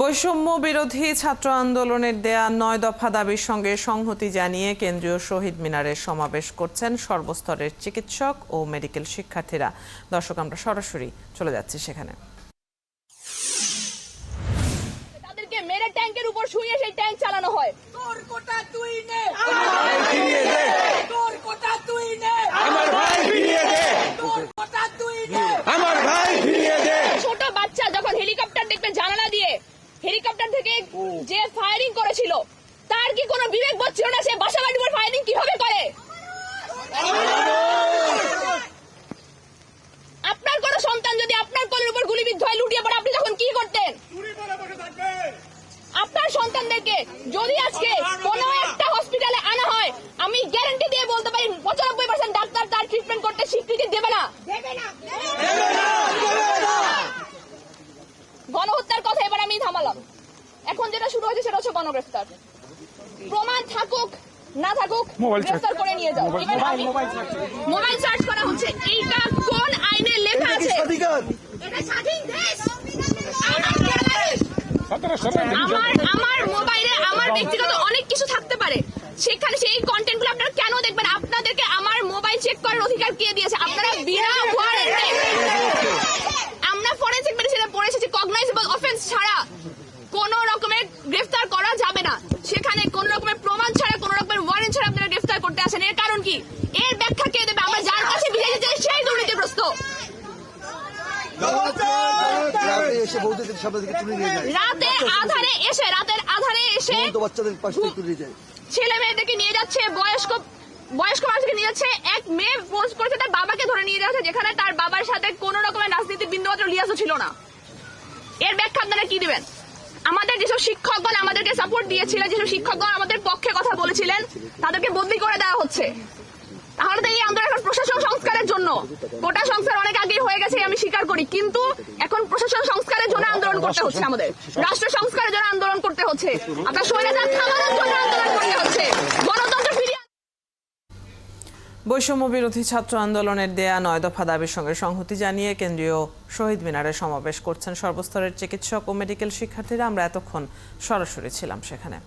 বৈষম্য বিরোধী ছাত্র আন্দোলনের দেয়া ৯ দফা দাবির সঙ্গে সংহতি জানিয়ে কেন্দ্রীয় শহীদ মিনারে সমাবেশ করছেন সর্বস্তরের চিকিৎসক ও মেডিকেল শিক্ষার্থীরা। দর্শক, আমরা সরাসরি চলে যাচ্ছি সেখানে। তাদেরকে মেরে ট্যাঙ্কের উপর শুইয়ে সেই ট্যাঙ্ক চালানো হয়। তোর কোটা তুই নে, আমার ফিরিয়ে দে। তোর কোটা তুই নে, আমার ভাই ফিরিয়ে দে। তোর কোটা তুই নে, আমার ভাই ফিরিয়ে দে। ছোট বাচ্চা যখন হেলিকপ্টার দেখবে জানালা দিয়ে, হেলিকপ্টার থেকে যে ফায়ারিং করেছিল তার কি কোনো বিবেক বোধ ছিল না? সে বাসাবাড়ির উপর ফায়ারিং কিভাবে করে? আপনার কোনো সন্তান যদি আপনার কোলের উপর গুলিবিদ্ধ হয়ে লুটিয়ে পড়ে, আপনি তখন কি করতেন? আপনার সন্তানদেরকে যদি আজকে কোনো একটা হসপিটালে আনা হয়, আমি গ্যারান্টি দিয়ে বলতে পারি 95% ডাক্তার তার ট্রিটমেন্ট করতে স্বীকৃতি দেবে না। গণহত্যার কথা এবার আমি থামালাম। এখন যেটা শুরু হয়েছে সেটা হচ্ছে গণগ্রেফতার। প্রমাণ থাকুক না থাকুক, গ্রেফতার করে নিয়ে যাও। মোবাইল সার্চ করা হচ্ছে। এইটা কোন আইনে লেখা আছে? এটা স্বাধীন দেশ। আমার মোবাইলে আমার ব্যক্তিগত অনেক কিছু থাকতে পারে, সেখানে সেই কন্টেন্ট গুলো আপনারা কেন দেখবেন? আপনাদেরকে আমার মোবাইল চেক করার অধিকার কে দিয়েছে? আপনারা বিনা ওয়ারেন্টে, আমরা ফরেনসিক মেডিসিনে পড়ে এসেছি, কগনাইজেবল অফেন্স ছাড়া কোন রকমের গ্রেফতার করা যাবে না। সেখানে কোন রকমের প্রমাণ ছাড়া, কোন রকমের ওয়ারেন্ট ছাড়া আপনারা গ্রেফতার করতে আসেন। এর কারণ কি? এর ব্যাখ্যা কে দেবে? আমরা যার কাছে বিজেপি চাই সেই দুর্নীতিগ্রস্ত। রাতের আধারে এসে ছেলে মেয়েদেরকে নিয়ে যাচ্ছে, বয়স্ক মানুষকে নিয়ে যাচ্ছে। এক মেয়ে পোস্ট করেছে তার বাবাকে ধরে নিয়ে যাচ্ছে, যেখানে তার বাবার সাথে কোন রকমের রাজনীতির বিন্দুমাত্র লিয়াজও ছিল না। এর ব্যাখ্যা আপনারা কি দিবেন? আমাদের যেসব শিক্ষকগণ আমাদেরকে সাপোর্ট দিয়েছিলেন, যেসব শিক্ষকগণ আমাদের পক্ষে কথা বলেছিলেন, তাদেরকে বদলি করে দেওয়া হচ্ছে। তাহলে তো এই আন্দোলন এখন প্রশাসন সংস্কারের জন্য। কোটা সংস্কার অনেক আগেই হয়ে গেছে, আমি স্বীকার করি, কিন্তু এখন প্রশাসন সংস্কারের জন্য আন্দোলন করতে হচ্ছে, আমাদের রাষ্ট্র সংস্কারের জন্য আন্দোলন করতে হচ্ছে, আপনার স্বৈরাচার থামানোর জন্য আন্দোলন করতে হচ্ছে, গণতন্ত্র ফিরিয়ে। বৈষম্য বিরোধী ছাত্র আন্দোলনের দেয়া ৯ দফা দাবির সঙ্গে সংহতি জানিয়ে কেন্দ্রীয় শহীদ মিনারে সমাবেশ করছেন সর্বস্তরের চিকিৎসক ও মেডিকেল শিক্ষার্থীরা। আমরা এতক্ষণ সরাসরি ছিলাম সেখানে।